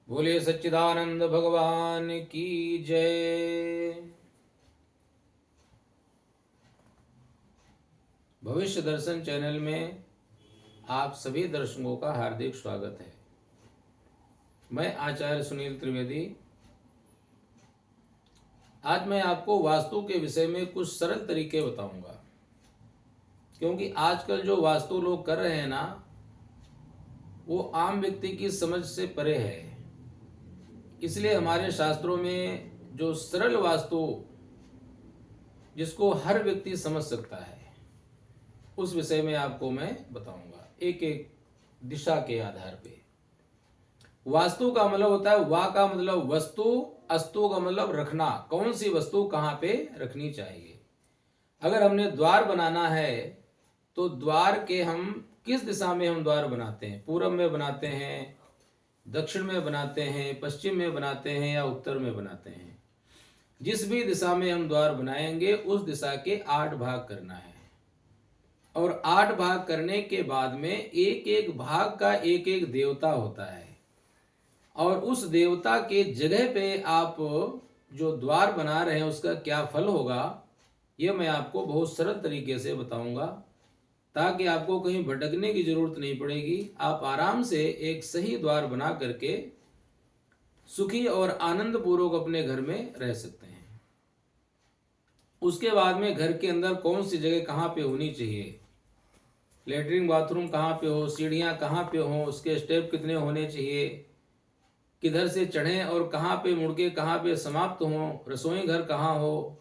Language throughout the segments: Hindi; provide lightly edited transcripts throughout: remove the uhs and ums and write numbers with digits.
बोलिए सच्चिदानंद भगवान की जय। भविष्य दर्शन चैनल में आप सभी दर्शकों का हार्दिक स्वागत है। मैं आचार्य सुनील त्रिवेदी। आज मैं आपको वास्तु के विषय में कुछ सरल तरीके बताऊंगा, क्योंकि आजकल जो वास्तु लोग कर रहे हैं ना, वो आम व्यक्ति की समझ से परे है। इसलिए हमारे शास्त्रों में जो सरल वास्तु जिसको हर व्यक्ति समझ सकता है, उस विषय में आपको मैं बताऊंगा एक एक दिशा के आधार पे। वास्तु का मतलब होता है वा का मतलब वस्तु, अस्तु का मतलब रखना, कौन सी वस्तु कहाँ पे रखनी चाहिए। अगर हमने द्वार बनाना है तो द्वार के हम किस दिशा में हम द्वार बनाते हैं, पूर्व में बनाते हैं, दक्षिण में बनाते हैं, पश्चिम में बनाते हैं या उत्तर में बनाते हैं। जिस भी दिशा में हम द्वार बनाएंगे उस दिशा के 8 भाग करना है, और 8 भाग करने के बाद में एक एक भाग का एक एक देवता होता है, और उस देवता के जगह पे आप जो द्वार बना रहे हैं उसका क्या फल होगा, यह मैं आपको बहुत सरल तरीके से बताऊंगा, ताकि आपको कहीं भटकने की जरूरत नहीं पड़ेगी। आप आराम से एक सही द्वार बना करके सुखी और आनंद पूर्वक अपने घर में रह सकते हैं। उसके बाद में घर के अंदर कौन सी जगह कहाँ पे होनी चाहिए, लेटरिन बाथरूम कहाँ पे हो, सीढ़ियाँ कहाँ पे हो, उसके स्टेप कितने होने चाहिए, किधर से चढ़ें और कहाँ पे मुड़ के कहाँ पे समाप्त हो, रसोई घर कहाँ हो,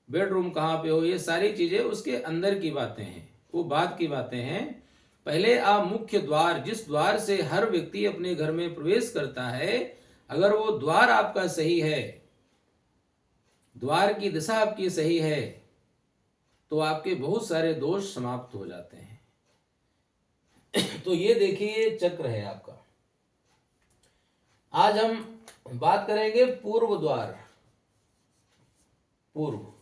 बेडरूम कहाँ पे हो, ये सारी चीज़ें उसके अंदर की बातें हैं, वो बाद की बातें हैं। पहले आप मुख्य द्वार, जिस द्वार से हर व्यक्ति अपने घर में प्रवेश करता है, अगर वो द्वार आपका सही है, द्वार की दिशा आपकी सही है, तो आपके बहुत सारे दोष समाप्त हो जाते हैं। तो ये देखिए चक्र है आपका। आज हम बात करेंगे पूर्व द्वार। पूर्व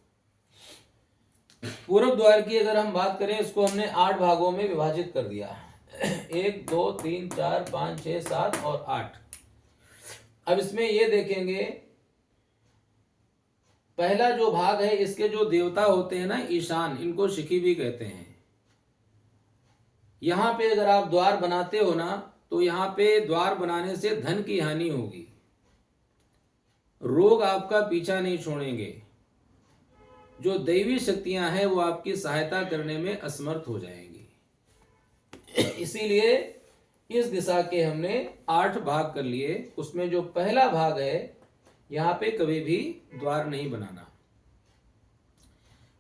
द्वार की अगर हम बात करें, इसको हमने 8 भागों में विभाजित कर दिया। 1 2 3 4 5 6 7 और 8। अब इसमें ये देखेंगे, पहला जो भाग है इसके जो देवता होते हैं ना, ईशान, इनको शिखी भी कहते हैं। यहां पे अगर आप द्वार बनाते हो ना, तो यहां पे द्वार बनाने से धन की हानि होगी, रोग आपका पीछा नहीं छोड़ेंगे, जो दैवी शक्तियां हैं वो आपकी सहायता करने में असमर्थ हो जाएंगी। इसीलिए इस दिशा के हमने 8 भाग कर लिए। उसमें जो पहला भाग है, यहां पे कभी भी द्वार नहीं बनाना।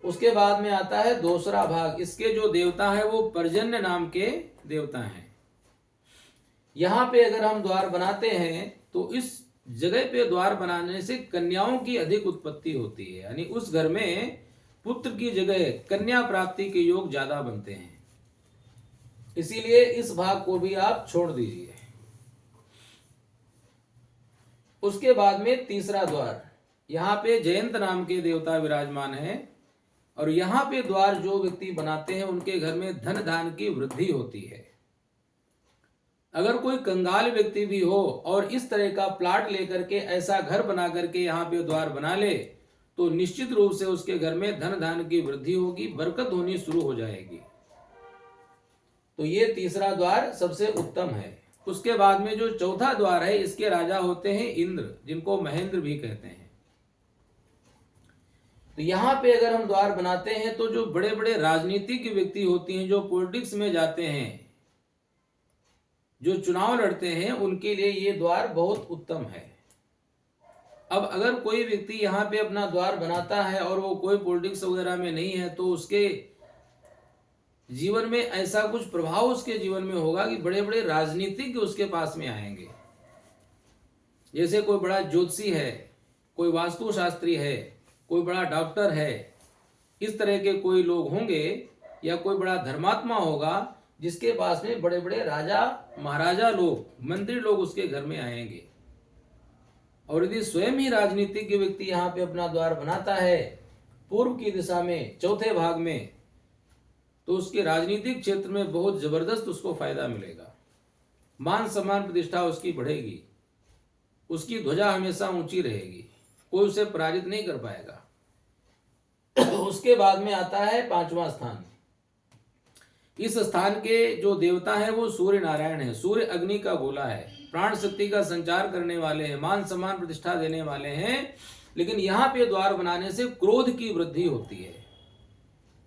उसके बाद में आता है दूसरा भाग। इसके जो देवता है वो पर्जन्य नाम के देवता हैं। यहां पे अगर हम द्वार बनाते हैं तो इस जगह पे द्वार बनाने से कन्याओं की अधिक उत्पत्ति होती है, यानी उस घर में पुत्र की जगह कन्या प्राप्ति के योग ज्यादा बनते हैं। इसीलिए इस भाग को भी आप छोड़ दीजिए। उसके बाद में तीसरा द्वार, यहाँ पे जयंत नाम के देवता विराजमान है, और यहाँ पे द्वार जो व्यक्ति बनाते हैं उनके घर में धन धान की वृद्धि होती है। अगर कोई कंगाल व्यक्ति भी हो और इस तरह का प्लाट लेकर के ऐसा घर बना करके यहाँ पे द्वार बना ले, तो निश्चित रूप से उसके घर में धन धान की वृद्धि होगी, बरकत होनी शुरू हो जाएगी। तो ये तीसरा द्वार सबसे उत्तम है। उसके बाद में जो चौथा द्वार है, इसके राजा होते हैं इंद्र, जिनको महेंद्र भी कहते हैं। तो यहां पे अगर हम द्वार बनाते हैं तो जो बड़े बड़े राजनीतिक व्यक्ति होते हैं, जो पॉलिटिक्स में जाते हैं, जो चुनाव लड़ते हैं, उनके लिए ये द्वार बहुत उत्तम है। अब अगर कोई व्यक्ति यहाँ पे अपना द्वार बनाता है और वो कोई पॉलिटिक्स वगैरह में नहीं है, तो उसके जीवन में ऐसा कुछ प्रभाव उसके जीवन में होगा कि बड़े बड़े राजनीतिज्ञ उसके पास में आएंगे। जैसे कोई बड़ा ज्योतिषी है, कोई वास्तुशास्त्री है, कोई बड़ा डॉक्टर है, इस तरह के कोई लोग होंगे, या कोई बड़ा धर्मात्मा होगा जिसके पास में बड़े बड़े राजा महाराजा लोग, मंत्री लोग उसके घर में आएंगे। और यदि स्वयं ही राजनीतिक व्यक्ति यहाँ पे अपना द्वार बनाता है पूर्व की दिशा में, चौथे भाग में, तो उसके राजनीतिक क्षेत्र में बहुत जबरदस्त उसको फायदा मिलेगा, मान सम्मान प्रतिष्ठा उसकी बढ़ेगी। उसकी ध्वजा हमेशा ऊंची रहेगी, कोई उसे पराजित नहीं कर पाएगा। उसके बाद में आता है 5वां स्थान। इस स्थान के जो देवता है वो सूर्य नारायण है। सूर्य अग्नि का गोला है, प्राण शक्ति का संचार करने वाले हैं, मान सम्मान प्रतिष्ठा देने वाले हैं। लेकिन यहाँ पे द्वार बनाने से क्रोध की वृद्धि होती है।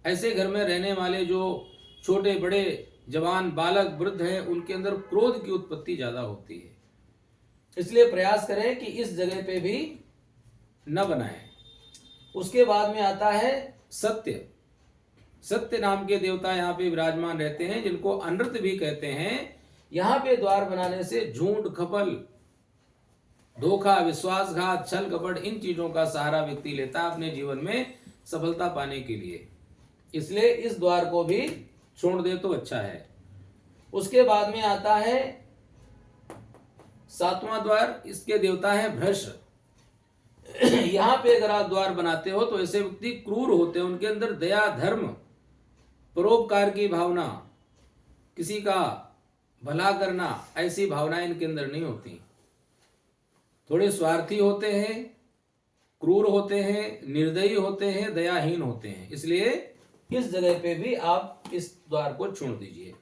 ऐसे घर में रहने वाले जो छोटे बड़े जवान बालक वृद्ध हैं, उनके अंदर क्रोध की उत्पत्ति ज्यादा होती है। इसलिए प्रयास करें कि इस जगह पे भी न बनाएं। उसके बाद में आता है सत्य। सत्य नाम के देवता यहाँ पे विराजमान रहते हैं, जिनको अनृत भी कहते हैं। यहाँ पे द्वार बनाने से झूठ, खपल, धोखा, विश्वासघात, छल कपट, इन चीजों का सहारा व्यक्ति लेता है अपने जीवन में सफलता पाने के लिए। इसलिए इस द्वार को भी छोड़ दे तो अच्छा है। उसके बाद में आता है 7वां द्वार। इसके देवता है भ्रष्ट। यहाँ पे अगर आप द्वार बनाते हो तो ऐसे व्यक्ति क्रूर होते हैं, उनके अंदर दया, धर्म, परोपकार की भावना, किसी का भला करना, ऐसी भावनाएं इनके अंदर नहीं होती। थोड़े स्वार्थी होते हैं, क्रूर होते हैं, निर्दयी होते हैं, दयाहीन होते हैं। इसलिए इस जगह पे भी आप इस द्वार को छोड़ दीजिए।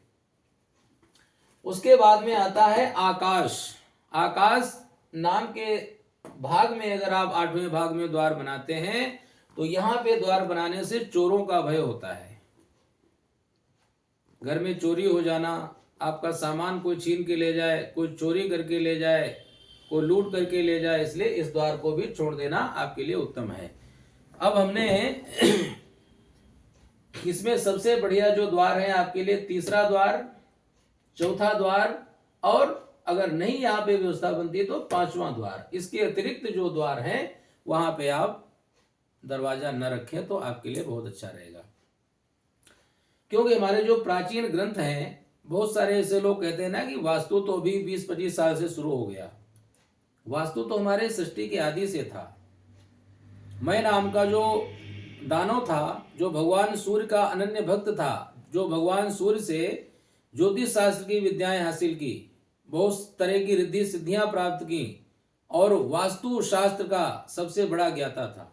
उसके बाद में आता है आकाश। आकाश नाम के भाग में अगर आप 8वें भाग में द्वार बनाते हैं तो यहाँ पे द्वार बनाने से चोरों का भय होता है। घर में चोरी हो जाना, आपका सामान कोई छीन के ले जाए, कोई चोरी करके ले जाए, कोई लूट करके ले जाए, इसलिए इस द्वार को भी छोड़ देना आपके लिए उत्तम है। अब हमने इसमें सबसे बढ़िया जो द्वार है आपके लिए 3रा द्वार, 4था द्वार, और अगर नहीं यहाँ पे व्यवस्था बनती है तो 5वां द्वार। इसके अतिरिक्त जो द्वार है वहां पे आप दरवाजा न रखें तो आपके लिए बहुत अच्छा रहेगा। क्योंकि हमारे जो प्राचीन ग्रंथ हैं, बहुत सारे ऐसे लोग कहते हैं ना कि वास्तु तो अभी 20-25 साल से शुरू हो गया। वास्तु तो हमारे सृष्टि के आदि से था। मैं नाम का जो दानव था, जो भगवान सूर्य का अनन्य भक्त था, जो भगवान सूर्य से ज्योतिष शास्त्र की विद्याएं हासिल की, बहुत तरह की रिद्धि सिद्धियां प्राप्त की, और वास्तु शास्त्र का सबसे बड़ा ज्ञाता था।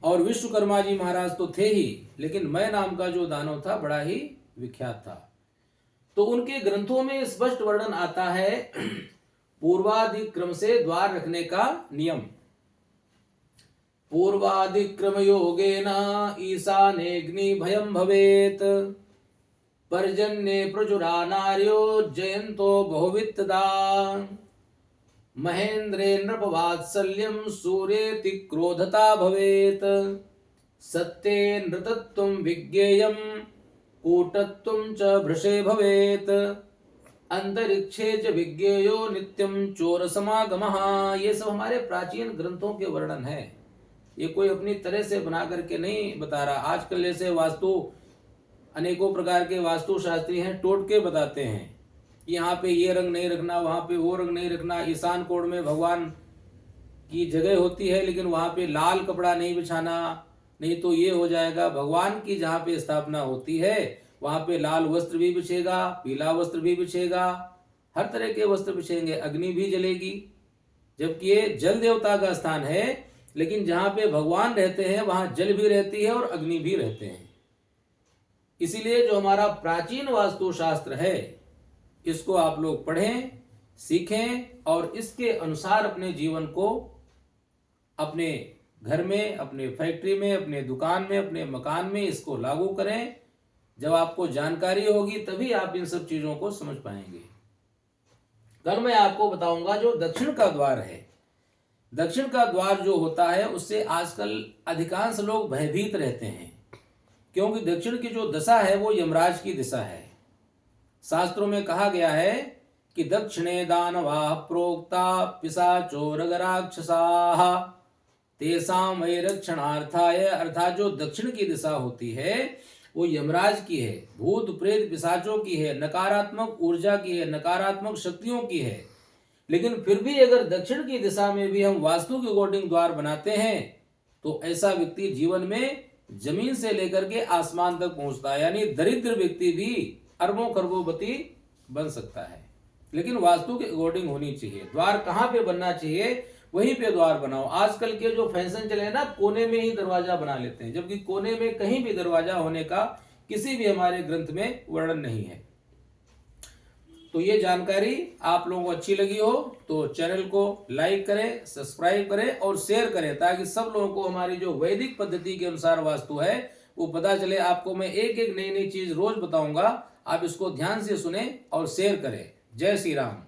और विश्वकर्मा जी महाराज तो थे ही, लेकिन मैं नाम का जो दानव था बड़ा ही विख्यात था। तो उनके ग्रंथों में स्पष्ट वर्णन आता है पूर्वाधिक्रम से द्वार रखने का नियम। पूर्वाधिक्रम योगेन ईशानेग्नि भयम भवेत, पर्जन्ये प्रचुरा नार्यो जयंतो बहुवित्तदा, महेन्द्रेन्द्रपवात्सल्यम सूर्येति क्रोधता भवेत, सत्ये नृतत्वं विज्ञेयं कूटत्वं च भृशे भवेत, अंतरिक्षे च विज्ञेयो नित्यं चोर समागमः। ये सब हमारे प्राचीन ग्रंथों के वर्णन है। ये कोई अपनी तरह से बना करके नहीं बता रहा। आजकल जैसे वास्तु, अनेकों प्रकार के वास्तु शास्त्री हैं, टोटके बताते हैं कि यहाँ पे ये रंग नहीं रखना, वहां पे वो रंग नहीं रखना, ईशान कोण में भगवान की जगह होती है लेकिन वहां पे लाल कपड़ा नहीं बिछाना, नहीं तो ये हो जाएगा। भगवान की जहाँ पे स्थापना होती है वहां पे लाल वस्त्र भी बिछेगा, पीला वस्त्र भी बिछेगा, हर तरह के वस्त्र बिछेंगे, अग्नि भी जलेगी। जबकि ये जल देवता का स्थान है, लेकिन जहाँ पे भगवान रहते हैं वहां जल भी रहती है और अग्नि भी रहते हैं। इसीलिए जो हमारा प्राचीन वास्तु शास्त्र है, इसको आप लोग पढ़ें, सीखें और इसके अनुसार अपने जीवन को, अपने घर में, अपने फैक्ट्री में, अपने दुकान में, अपने मकान में इसको लागू करें। जब आपको जानकारी होगी तभी आप इन सब चीजों को समझ पाएंगे। कल मैं आपको बताऊंगा जो दक्षिण का द्वार है। दक्षिण का द्वार जो होता है उससे आजकल अधिकांश लोग भयभीत रहते हैं, क्योंकि दक्षिण की जो दशा है वो यमराज की दिशा है। शास्त्रों में कहा गया है कि दक्षिणे दानवाः प्रोक्ता पिशाचोरगराक्षसाः तेषां वैरक्षणार्थाय। अर्थात जो दक्षिण की दिशा होती है वो यमराज की है, भूत प्रेत पिशाचों की है, नकारात्मक ऊर्जा की है, नकारात्मक शक्तियों की है। लेकिन फिर भी अगर दक्षिण की दिशा में भी हम वास्तु के अकॉर्डिंग द्वार बनाते हैं तो ऐसा व्यक्ति जीवन में जमीन से लेकर के आसमान तक पहुंचता है। यानी दरिद्र व्यक्ति भी अरबों खरबोपति बन सकता है। लेकिन वास्तु के अकॉर्डिंग होनी चाहिए। द्वार कहाँ पे बनना चाहिए, वहीं पे द्वार बनाओ। आजकल के जो फैशन चले ना, कोने में ही दरवाजा बना लेते हैं, जबकि कोने में कहीं भी दरवाजा होने का किसी भी हमारे ग्रंथ में वर्णन नहीं है। तो ये जानकारी आप लोगों को अच्छी लगी हो तो चैनल को लाइक करें, सब्सक्राइब करें और शेयर करें, ताकि सब लोगों को हमारी जो वैदिक पद्धति के अनुसार वास्तु है वो पता चले। आपको मैं एक एक नई नई चीज रोज बताऊंगा, आप इसको ध्यान से सुने और शेयर करें। जय श्री राम।